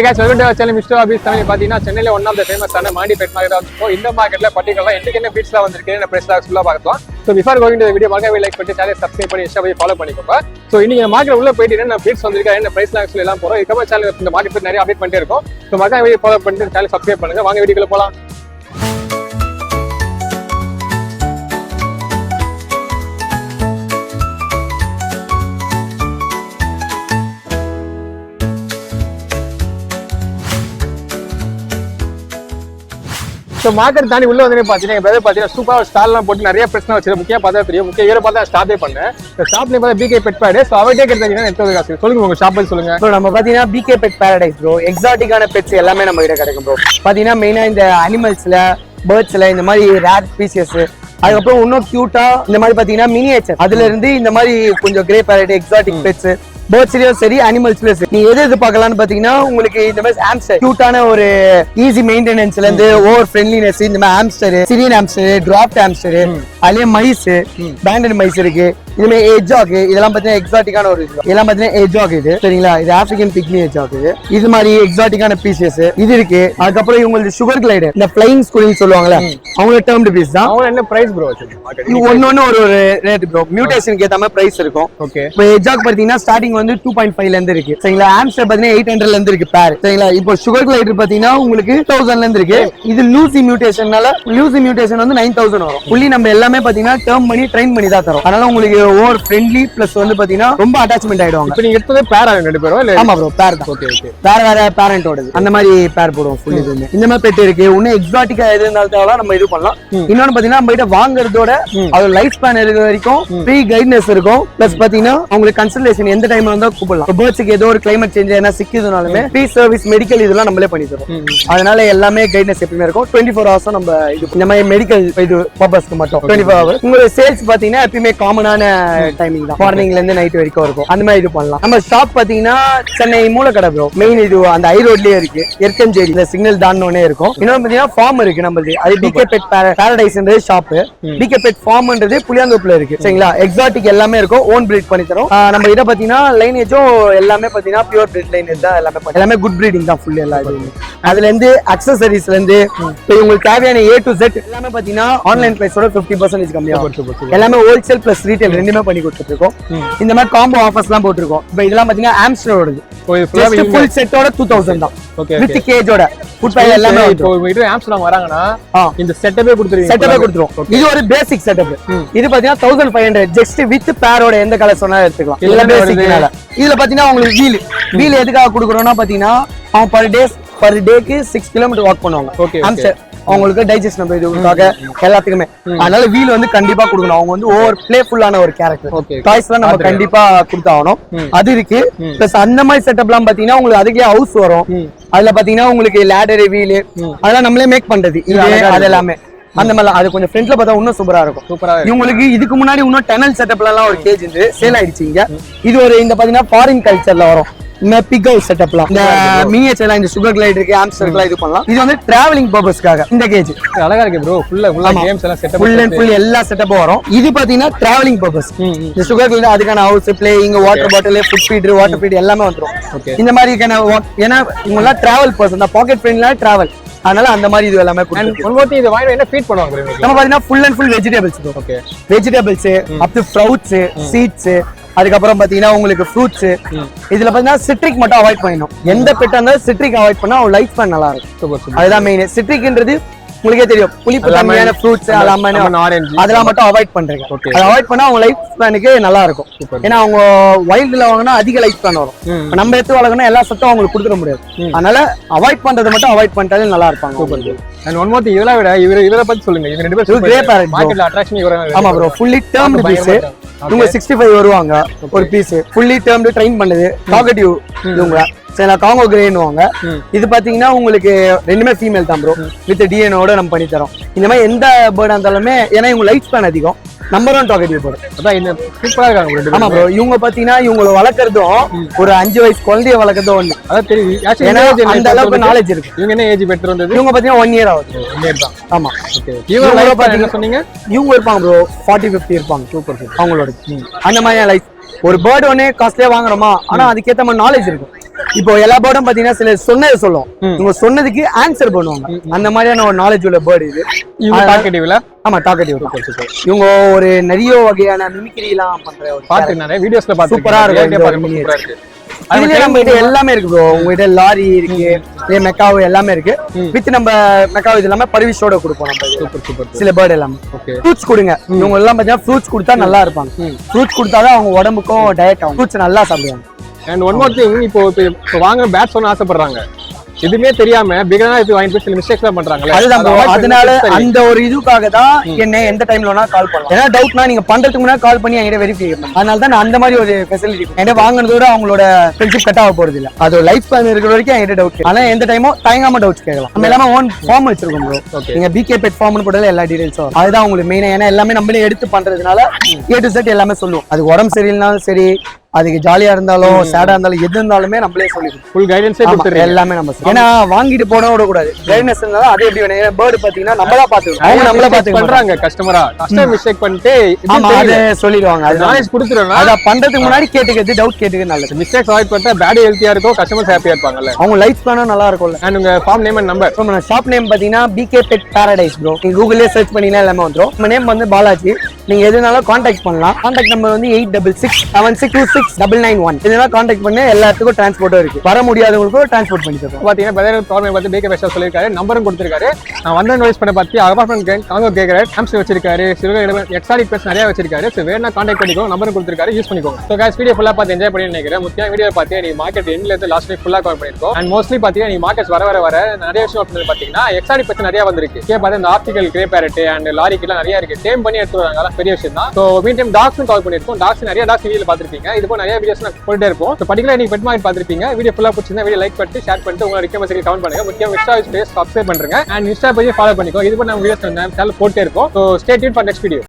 guys, welcome to our channel Mr. Abis Tamil. பாத்தீங்கன்னா சென்னையில one of the famous ஆன Mandi bed market வந்து இந்த மார்க்கெட்ல பர்టిక్యులரா இன்னைக்கு என்ன பீட்ஸ்லாம் வந்திருக்கு என்ன பிரைஸ்லாம் ஃபுல்லா பார்க்கலாம். So before going to the video மறக்காம லைக் பண்ணி சேனலை சப்ஸ்கிரைப் பண்ணி இன்ஸ்டா பேஜ் ஃபாலோ பண்ணிக்கோங்க. சோ இன்னைக்கு இந்த மார்க்கெட் உள்ள போயிட்டு என்ன பீட்ஸ் வந்திருக்கு என்ன பிரைஸ்லாம் சொல்லி எல்லாம் போறோம். இதுக்கப்புறம் சேனல் இந்த மார்க்கெட் பத்தி நிறைய அப்டேட் பண்ணிட்டே இருக்கோம். சோ மறக்காம வீடியோ ஃபாலோ பண்ணிட்டு சேனலை சப்ஸ்கிரைப் பண்ணுங்க. வாங்க வீடியோக்குள்ள போலாம். ஸோ மார்க்கெட் தாண்டி உள்ள வந்து பார்த்தீங்கன்னா சூப்பராக ஸ்டால்லாம் போட்டு நிறைய பிரச்சனை வச்சிருக்கு. முக்கியம் பார்த்தா தெரியும். முக்கிய இவரை பார்த்தா ஸ்டாப்பே பண்ணேன். ஸ்டாப்லேயே பார்த்தா பிகே பெட் பேரடைஸ். ஸோ அவர்கிட்ட கேட்டீங்கன்னா எத்தனை காசு சொல்லுங்க, உங்க ஷாப் பற்றி சொல்லுங்க. ப்ரோ நம்ம பார்த்தீங்கன்னா பிகே பெட் பேரடைஸ் ப்ரோ, எக்ஸாட்டிக்கான பெட்ஸ் எல்லாமே நம்ம கிட்ட கிடைக்கும் ப்ரோ. பார்த்தீங்கன்னா மெயினாக இந்த அனிமல்ஸ்ல பேர்ட்ஸ்ல இந்த மாதிரி ரேர் ஸ்பீசியஸ், அதுக்கப்புறம் இன்னும் கியூட்டா இந்த மாதிரி பார்த்தீங்கன்னா மினியேச்சர், அதுல இருந்து இந்த மாதிரி கொஞ்சம் கிரே பேரட் எக்ஸாட்டிக் பெட்ஸ் பேர்ட்ஸ்லயும் சரி அனிமல்ஸ்லயும் சரி நீ எது பார்க்கலாம்னு பாத்தீங்கன்னா உங்களுக்கு இந்த மாதிரி ஆம்ஸ்டர் கியூட்டான ஒரு ஈஸி மெயின்டெனன்ஸ்ல இருந்து ஓவர் ஃப்ரெண்ட்லினஸ் இந்த மாதிரி ஆம்ஸ்டர், சிரியன் ஆம்ஸ்டர், டிராப்ட் ஆம்ஸ்டர், அதுலயே மைஸ், பேண்டட் மைஸ் இருக்கு. இதுமே எஜ்ஜாக், இதெல்லாம் பாத்தீங்கன்னா எக்ஸாட்டிக்கான ஒரு இதெல்லாம் பாத்தீங்கன்னா எஜ்ஜாக் இது சரிங்களா. இது ஆப்பிரிக்கன் பிக்மி எஜ்ஜாக் இது மாதிரி எக்ஸாட்டிக்கான பீசஸ் இது இருக்கு. அதுக்கப்புறம் இவங்களுக்கு சுகர் கிளைடர் இந்த ஃபிளைங் ஸ்கூலிங் சொல்லுவாங்கல்ல அவங்களோட டேர்ம்டு பீஸ் தான். அவங்க என்ன பிரைஸ் ப்ரோ? இது ஒன்னு ஒரு ரேட் ப்ரோ, மியூட்டேஷனுக்கு ஏத்த மாதிரி பிரைஸ் இருக்கும். ஓகே, இப்போ எஜ்ஜாக் பாத்தீங்கன்னா ஸ்டார்டிங் வந்து 2.5 ல இருந்து இருக்கு சரிங்களா. ஆம்ஸ்டர் பாத்தீங்கன்னா 800 ல இருந்து இருக்கு பேர் சரிங்களா. இப்போ சுகர் கிளைடர் பாத்தீங்கன்னா உங்களுக்கு 1000 ல இருந்து இருக்கு. இது லூசி மியூட்டேஷன்னால லூசி மியூட்டேஷன் வந்து 9000 வரும். புள்ளி நம்ம எல்லாமே பாத்தீங்கன்னா டேர்ம் பண்ணி ட்ரெயின் பண்ணி தான் தரோம். அதனால உங்களுக்கு ஓவர் ஃப்ரெண்ட்லி பிளஸ் வந்து பாத்தீங்கன்னா ரொம்ப அட்டாச்மெண்ட் ஆயிடுவாங்க. இப்போ நீங்க எடுத்தது பேர் ஆகும் ரெண்டு பேரும் இல்ல? ஆமா ப்ரோ, பேர் தான். ஓகே ஓகே, பேர் வேற பேரண்டோடது அந்த மாதிரி பேர் போடுவோம் ஃபுல். இது இந்த மாதிரி பெட் இருக்கு. இன்னும் எக்ஸாட்டிக்கா எது இருந்தாலும் நம்ம இது பண்ணலாம். இன்னொன்னு பாத்தீங்கன்னா நம்ம கிட்ட வாங்குறதோட அது லைஃப் ஸ்பேன் இருக்கிற வரைக்கும் ஃப்ரீ கைட்னஸ் இருக்கும். பிளஸ் பாத்தீங்கன்னா உங்களுக்கு கன்சல்டேஷன் எந்த டைம்ல வந்தா கூப்பிடலாம். பேர்ட்ஸ்க்கு ஏதோ ஒரு கிளைமேட் சேஞ்ச் என்ன சிக்குதுனாலுமே ஃப்ரீ சர்வீஸ் மெடிக்கல் இதெல்லாம் நம்மளே பண்ணி தரோம். அதனால எல்லாமே கைட்னஸ் எப்பவுமே இருக்கும். 24 ஹவர்ஸும் நம்ம இது இந்த மாதிரி மெடிக்கல் இது பர்பஸ்க்கு மட்டும் 24 ஹவர்ஸ். உங்களுக்கு சேல்ஸ் பாத்தீங்கன்னா எப்பயுமே காமனான டைமிங் தான், மார்னிங்ல இருந்து நைட் வரைக்கும் இருக்கும். அந்த மாதிரி இது பண்ணலாம். நம்ம ஷாப் பாத்தீங்கன்னா சென்னை மூலக்கடை ப்ரோ, மெயின் இது அந்த ஐ ரோட்லயே இருக்கு. எர்கஞ்சேரி இந்த சிக்னல் தாண்டோனே இருக்கும். இன்னொன்று பாத்தீங்கன்னா ஃபார்ம் இருக்கு நம்மளுக்கு, அது பிகே பெட் பேரடைஸ்ன்றது ஷாப். பிகே பெட் ஃபார்ம்ன்றது புளியாந்தோப்புல இருக்கு சரிங்களா. எக்ஸாட்டிக் எல்லாமே இருக்கும், ஓன் பிரீட் பண்ணி தரோம். நம்ம இதை பாத்தீங்கன்னா லைனேஜும் எல்லாமே பாத்தீங்கன்னா பியூர் பிரெட் லைனேஜ் தான். எல்லாமே குட் பிரீடிங் தான் ஃபுல். எல்லா இதுவுமே அதுல இருந்து அக்சசரிஸ்ல இருந்து உங்களுக்கு தேவையான A to Z எல்லாமே பாத்தீங்கன்னா ஆன்லைன் பிரைஸோட 50% கம்மியா இருக்கும். எல்லாமே ஹோல்சேல் பிளஸ் ரீட்டைல் ரெண்டுமே பண்ணி கொடுத்துட்டு இருக்கோம். இந்த மாதிரி காம்போ ஆஃபர்ஸ்லாம் போட்டுருக்கோம். இப்போ இதெல்லாம் பாத்தீங்கன்னா ஆம்ஸ்டரோடது ஃபுல் செட்டோட 2000 தான். ஓகே, வித் கேஜோட ஃபுட் ஃபைல் எல்லாமே. இப்போ இது ஆம்ஸ்டர்டாம் வராங்கன்னா இந்த செட்டப்பே கொடுத்துருவோம். இது ஒரு பேசிக் செட்டப். இது பாத்தீங்கன்னா 1500 ஜஸ்ட் வித் பேரோட எந்த கலர் சொன்னா எடுத்துக்கலாம். இதெல்லாம் பேசிக்னால இதுல பாத்தீங்கன்னா உங்களுக்கு வீல் எதுக்காக கொடுக்குறோம்னா பாத்தீங்கன்னா அவங்க பர் டேக்கு 6 கிலோமீட்டர் வாக் பண்ணுவாங்க. ஓகே, அவங்களுக்கு டைஜஷன் இதுக்காக எல்லாத்துக்குமே. அதனால வீல் வந்து கண்டிப்பா கொடுக்கணும். அவங்க வந்து ஓவர் பிளேஃபுல்லான ஒரு கேரக்டர். டாய்ஸ்லாம் நம்ம கண்டிப்பா கொடுத்தாகணும். அது இருக்கு. பிளஸ் அந்த மாதிரி செட்டப்லாம் பாத்தீங்கன்னா உங்களுக்கு அதுக்கே ஹவுஸ் வரும். அதுல பாத்தீங்கன்னா உங்களுக்கு லேடர் வீல் அதெல்லாம் நம்மளே மேக் பண்றது. அது எல்லாமே அந்த மாதிரி அது கொஞ்சம் ஃப்ரண்ட்ல பார்த்தா இன்னும் சூப்பரா இருக்கும். இவங்களுக்கு இதுக்கு முன்னாடி இன்னும் டனல் செட்டப்ல எல்லாம் ஒரு கேஜ் இருந்து சேல் ஆயிடுச்சு இங்க. இது ஒரு இந்த பாத்தீங்கன்னா ஃபாரின் கல்ச்சர்ல வரும். பிக் ஹவுஸ் செட்டப்லாம் இந்த மினியேச்சர்ல இந்த சுகர் கிளைட் இருக்கு, ஆம்ஸ்டர்லாம் இது பண்ணலாம். இது வந்து டிராவலிங் பர்பஸ்க்காக இந்த கேஜ் அழகா இருக்கு ப்ரோ. ஃபுல்லா கேம்ஸ் எல்லாம் செட்டப் ஃபுல் எல்லா செட்டப்பும் வரும். இது பாத்தீங்கன்னா டிராவலிங் பர்பஸ். இந்த சுகர் கிளைட் அதுக்கான house, playing, water bottle, food feeder, water feed எல்லாமே வந்துரும். இந்த மாதிரி ஏன்னா இவங்க எல்லாம் டிராவல் பர்சன் தான், பாக்கெட் ஃப்ரெண்ட்ல டிராவல். அதனால அந்த மாதிரி இது எல்லாமே இது வாங்கி என்ன ஃபீட் பண்ணுவாங்க நம்ம பாத்தீங்கன்னா full and full vegetables. Okay, vegetables up to fruits, seeds, அதுக்கப்புறம் பாத்தீங்கன்னா உங்களுக்கு ஃப்ரூட்ஸ். இதுல பாத்தீங்கன்னா சிட்ரிக் மட்டும் அவாய்ட் பண்ணணும். எந்த பெட்டா இருந்தாலும் சிட்ரிக் அவாய்ட் பண்ணா அவங்க லைஃப் ஸ்பேன் நல்லா இருக்கும். அதுதான் மெயின். சிட்ரிக்ன்றது உங்களுக்கே தெரியும், புளிப்பு தன்மையான ஃப்ரூட்ஸ் அதெல்லாம் மட்டும் அவாய்ட் பண்றீங்க. அதை அவாய்ட் பண்ணா அவங்க லைஃப் ஸ்பேனுக்கு நல்லா இருக்கும். ஏன்னா அவங்க வைல்டுல வாங்கினா அதிக லைஃப் ஸ்பேன் வரும். நம்ம எடுத்து வளர்க்கணும் எல்லா சத்தும் அவங்களுக்கு கொடுத்துட முடியாது. அதனால அவாய்ட் பண்றதை மட்டும் அவாய்ட் பண்ணிட்டாலே நல்லா இருப்பாங்க. அண்ட் ஒன் மோர் திங், இதெல்லாம் விட இவரை பத்தி சொல்லுங்க. இவங்க ரெண்டு பேரும் கிரே பேரட் மார்க்கெட்ல அட்ராக்ஷன் இவங்க. ஆமா ப்ரோ, ஃபுல்லி டேர்ம்டு பீஸ். இவங்க 65 வருவாங்க ஒரு பீஸ். ஃபுல்லி டேர்ம்டு ட்ரெயின் பண்ணது டாகட்டிவ் இவங்க காங்கோ கிரேன்னுவாங்க. இது பாத்தீங்கன்னா உங்களுக்கு ரெண்டுமே ஃபீமேல் தான் ப்ரோ, வித் டிஎன்ஓட நம்ம பண்ணி தரோம். இந்த மாதிரி எந்த பேர்டா இருந்தாலுமே ஏன்னா இவங்க லைஃப் ஸ்பேன் அதிகம். Number 1 talkative bird. அதான் இந்த சூப்பரா இருக்காங்க. ஆமா ப்ரோ, இவங்க பாத்தீங்கன்னா இவங்களை வளர்க்கறதும் ஒரு 5 வயசு குழந்தைய வளர்க்கறதும் ஒண்ணு. அதான் தெரியும், அந்த அளவுக்கு நாலேஜ் இருக்கு. இவங்க என்ன ஏஜ் பெட்டர் வந்தது? இவங்க பாத்தீங்கன்னா 1 இயர் ஆகுது. 1 இயர் தான். ஆமா. ஓகே, இவங்க பாத்தீங்கன்னா சொன்னீங்க இவங்க இருப்பாங்க ப்ரோ 40-50 இருப்பாங்க. சூப்பர் அவங்களோட அந்த மாதிரி லைஃப். ஒரு பேர்டு ஒன்னே காஸ்ட்லியா வாங்குறோமா, ஆனா அதுக்கேற்ற மாதிரி நாலேஜ் இருக்கும். இப்போ எல்லா பேர்டும் பாத்தீங்கன்னா சில சொன்னதை சொல்லும், இவங்க சொன்னதுக்கு ஆன்சர் பண்ணுவாங்க. அந்த மாதிரியான ஒரு நாலேஜ் உள்ள பேர்டு இது. இவங்க டாக்கேட்டிவ்ல ஆமா டாக்கேட்டிவ். இவங்க ஒரு நிறைய வகையான மிமிக்ரி எல்லாம் பண்ற ஒரு பாத்து நிறைய வீடியோஸ்ல பாத்து சூப்பரா இருக்கும். இதுலயே நம்ம கிட்ட எல்லாமே இருக்கு ப்ரோ. உங்ககிட்ட லாரி இருக்கு, மெக்காவு எல்லாமே இருக்கு. வித் நம்ம மெக்காவு இது எல்லாமே பர்விஷோட கொடுப்போம் நம்ம. சூப்பர் சில பேர்டு எல்லாமே ஃப்ரூட்ஸ் கொடுங்க. இவங்க எல்லாம் பாத்தீங்கன்னா ஃப்ரூட்ஸ் கொடுத்தா நல்லா இருப்பாங்க. ஃப்ரூட்ஸ் கொடுத்தாதான் அவங்க உடம்புக்கும் டயட் ஆகும். ஃப்ரூட்ஸ் நல்லா சாப்பிடுவாங்க. அண்ட் ஒன் மோர் திங், இப்போ வாங்குற பேட்ஸ் ஒன்று ஆசைப்படுறாங்க, எதுவுமே தெரியாம பிகினரா இது வாங்கி போய் சில மிஸ்டேக்ஸ் எல்லாம் பண்றாங்களே. அதுதான் அதனால அந்த ஒரு இதுக்காக தான் என்ன எந்த டைம்ல வேணா கால் பண்ணலாம். ஏன்னா டவுட்னா நீங்க பண்றதுக்கு முன்னாடி கால் பண்ணி என்கிட்ட வெரிஃபை பண்ணலாம். அதனால தான் நான் அந்த மாதிரி ஒரு ஃபெசிலிட்டி என்கிட்ட வாங்குனதோட அவங்களோட ஃப்ரெண்ட்ஷிப் கட் ஆக போறது இல்ல. அது லைஃப் ஸ்பேன் இருக்கிற வரைக்கும் என்கிட்ட டவுட். ஆனா எந்த டைமோ தயங்காம டவுட்ஸ் கேட்கலாம். நம்ம எல்லாமே ஓன் ஃபார்ம் வச்சிருக்கோம் ப்ரோ. நீங்க பிகே பெட் ஃபார்ம்னு போட்டால எல்லா டீடைல்ஸும் அதுதான் உங்களுக்கு மெயினா. ஏன்னா எல்லாமே நம்மளே எடுத்து பண்றதுனால A to Z எல்லாமே சொல்லுவோம். அது உடம்பு சரியில்லைனாலும் சரி, அதுக்கு ஜாலியா இருந்தாலும் சேடா இருந்தாலும் எது இருந்தாலுமே நம்மளே சொல்லிடுவோம். ஃபுல் கைடன்ஸே கொடுத்துறோம். எல்லாமே நம்ம ஏன்னா வாங்கிட்டு போட விடக்கூடாது. கைட்னஸ் இருந்தாலும் அதே எப்படி வேணும். பேர்டு பாத்தீங்கன்னா நம்மளா பாத்துக்கணும். அவங்க நம்மள பாத்து பண்றாங்க. கஸ்டமரா கஸ்டமர் மிஸ்டேக் பண்ணிட்டு அதை சொல்லிடுவாங்க. அது நாலேஜ் கொடுத்துறோம். அத பண்றதுக்கு முன்னாடி கேட்டுக்கிறது, டவுட் கேட்டுக்கிறது நல்லது. மிஸ்டேக்ஸ் அவாய்ட் பண்ணிட்டா பேட் ஹெல்த்தியா இருக்கும், கஸ்டமர்ஸ் ஹாப்பியா இருப்பாங்கல்ல. அவங்க லைஃப் ஸ்பேனும் நல்லா இருக்கும்ல. அண்ட் உங்க ஃபார்ம் நேம் அண்ட் நம்பர். நம்ம ஷாப் நேம் பாத்தீங்கன்னா பிகே பெட் பாரடைஸ் ப்ரோ. நீங்க கூகுள்லயே சர்ச் பண்ணீங்கன்னா எல்லாமே வந்துரும். நம்ம நேம் வந்து பாலாஜி. நீங்க எதுனாலும் கான்டாக்ட் பண்ணலாம். கான்டாக்ட் நம்பர் வந்து 8667626991. இதெல்லாம் கான்டாக்ட் பண்ணி எல்லா இடத்துக்கும் டிரான்ஸ்போர்ட்டும் இருக்கு. வர முடியாதவங்களுக்கும் டிரான்ஸ்போர்ட் பண்ணி தரோம். பாத்தீங்கன்னா பதினேழு ப்ராப்ளம் பார்த்து பிகே பெஸ்ட் சொல்லிருக்காரு, நம்பரும் கொடுத்திருக்காரு. நான் வந்து நோய்ஸ் பண்ண பார்த்து அபார்ட்மெண்ட் காங்க கேட்கறாரு, ஹாம்ஸ்டர் வச்சிருக்காரு, சில்வர் எக்ஸாடிக் பெட்ஸ் நிறைய வச்சிருக்காரு. ஸோ வேணா கான்டாக்ட் பண்ணிக்கோ, நம்பரும் கொடுத்திருக்காரு, யூஸ் பண்ணிக்கோங்க. ஸோ guys வீடியோ ஃபுல்லா பார்த்து என்ஜாய் பண்ணி நினைக்கிறேன். முக்கியமான வீடியோ பார்த்து நீ மார்க்கெட் எண்ட்ல இருந்து லாஸ்ட் வீக் ஃபுல்லா கவர் பண்ணிருக்கோம். அண்ட் மோஸ்ட்லி பாத்தீங்கன்னா நீ மார்க்கெட்ஸ் வர நிறைய விஷயம் அப்படின்னு பாத்தீங்கன்னா எக்ஸாடிக் பெட்ஸ் நிறைய வந்திருக்கு. பார்த்து இந்த ஆப்டிகல் கிரே பேரட் அண்ட் லாரிக்கெல்லாம் நிறைய இருக்கு. டேம் பண்ணி எடுத்து வராங்க, அதெல்லாம் பெரிய விஷயம் தான். ஸோ மீன் டைம் டாக்ஸும் கவர் பண்ணிருக்கோம். டாக்ஸ் நிறைய டாக்ஸ் வீடியோ பார்த்திருப்பீங்க. இது போல நிறைய வீடியோஸ் நான் போயிட்டே இருப்போம். ஸோ பர்டிகுலர் நீங்க பெட் மார்க்கெட் பார்த்திருப்பீங்க. வீடியோ ஃபுல்லா பிடிச்சிருந்தா வீடியோ லைக் பண்ணிட்டு ஷேர் பண்ணிட்டு உங்க ரிக்வெஸ்ட் கமெண்ட் பண்ணுங்க. முக்கியம் இன்ஸ்டா பேஜ் சப்ஸ்கிரைப் பண்ணுங்க. அண்ட் இன்ஸ்டா பேஜ் ஃபாலோ பண்ணிக்கோ. இது போல நம்ம வீடியோஸ் சேனல் போட்டே இருக்கோம். So stay tune for next video.